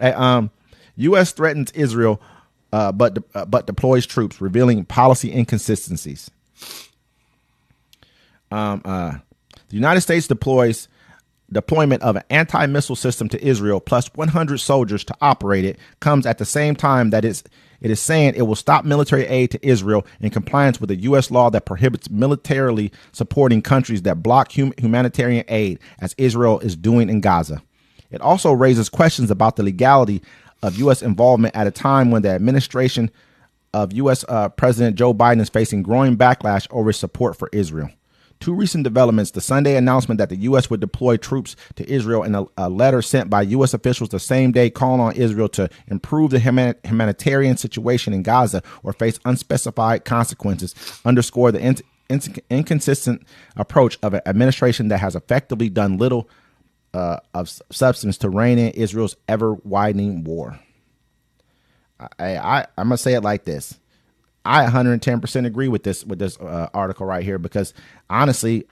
U.S. threatens Israel, but deploys troops, revealing policy inconsistencies. The United States deployment of an anti-missile system to Israel plus 100 soldiers to operate it comes at the same time that it is saying it will stop military aid to Israel in compliance with a U.S. law that prohibits militarily supporting countries that block humanitarian aid, as Israel is doing in Gaza. It also raises questions about the legality of U.S. involvement at a time when the administration of U.S. President Joe Biden is facing growing backlash over his support for Israel. Two recent developments: the Sunday announcement that the U.S. would deploy troops to Israel, and a letter sent by U.S. officials the same day calling on Israel to improve the humanitarian situation in Gaza or face unspecified consequences, underscore the inconsistent approach of an administration that has effectively done little of substance to rein in Israel's ever-widening war. I'm going to say it like this. I 110% agree with this article right here, because honestly,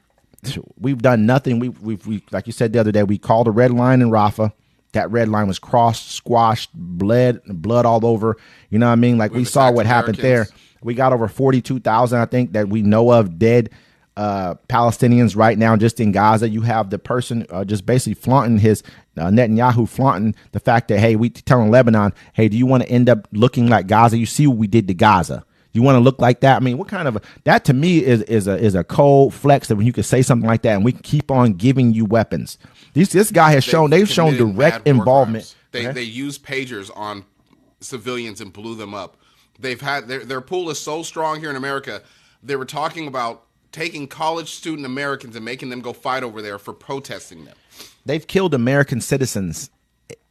we've done nothing. We like you said the other day, we called a red line in Rafah. That red line was crossed, squashed, blood all over. You know what I mean? Like we saw what happened there. We got over 42,000, I think, that we know of dead Palestinians right now just in Gaza. You have the person just basically flaunting his Netanyahu flaunting the fact that, hey, we telling Lebanon, hey, do you want to end up looking like Gaza? You see what we did to Gaza. You want to look like that? I mean, what kind of that to me is a cold flex that when you can say something like that and we can keep on giving you weapons. This guy has shown direct involvement. They use pagers on civilians and blew them up. They've had their pool is so strong here in America. They were talking about taking college student Americans and making them go fight over there for protesting them. They've killed American citizens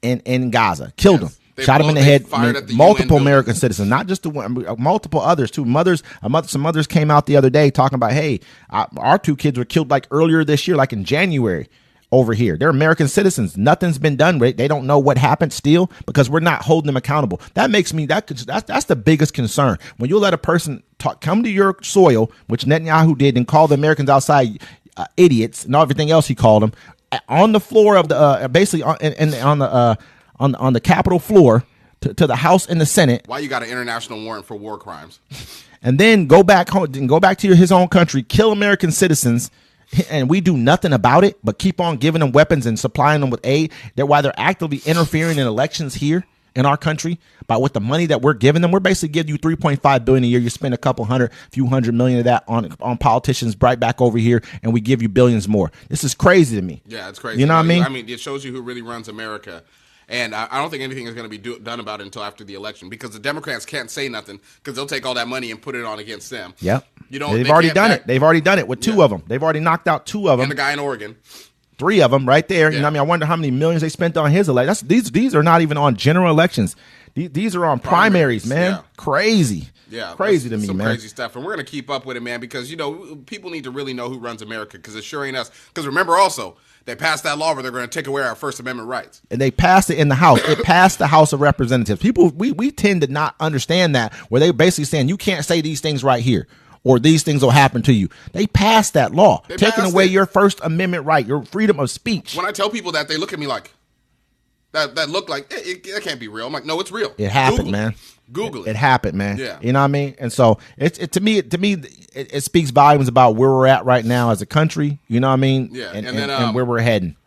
in Gaza. Killed them. Shot him in the head. Multiple American citizens, not just the one, multiple others too. Some mothers came out the other day talking about, hey, our two kids were killed like earlier this year, like in January over here. They're American citizens. Nothing's been done with it. They don't know what happened still because we're not holding them accountable. That makes me that's the biggest concern. When you let a person come to your soil, which Netanyahu did, and call the Americans outside idiots and everything else he called them, on the floor of the basically on the Capitol floor to the House and the Senate. Why you got an international warrant for war crimes? And then go back home and go back to his own country, kill American citizens, and we do nothing about it, but keep on giving them weapons and supplying them with aid. Why they're actively interfering in elections here in our country by with the money that we're giving them. We're basically giving you $3.5 billion a year. You spend a few hundred million of that on politicians right back over here, and we give you billions more. This is crazy to me. Yeah, it's crazy. You know what I mean? I mean, it shows you who really runs America. And I don't think anything is going to be done about it until after the election, because the Democrats can't say nothing because they'll take all that money and put it on against them. Yep. They've already done it. They've already done it with two of them. They've already knocked out two of them. And the guy in Oregon. Three of them right there. Yeah. You know what I mean? I wonder how many millions they spent on his election. These are not even on general elections. These are on primaries, man. Yeah. Crazy. Yeah, crazy to me, man. Crazy stuff, and we're gonna keep up with it, man, because people need to really know who runs America, because it sure ain't us. Because remember, also they passed that law where they're going to take away our First Amendment rights, and they passed it in the House. It passed the House of Representatives. People, we tend to not understand that, where they basically saying you can't say these things right here, or these things will happen to you. They passed that law, taking away your First Amendment right, your freedom of speech. When I tell people that, they look at me like that look like that can't be real. I'm like, no, it's real. It happened, man. Google it. It happened, man. Yeah. You know what I mean? And so to me, it speaks volumes about where we're at right now as a country. You know what I mean? Yeah. And where we're heading.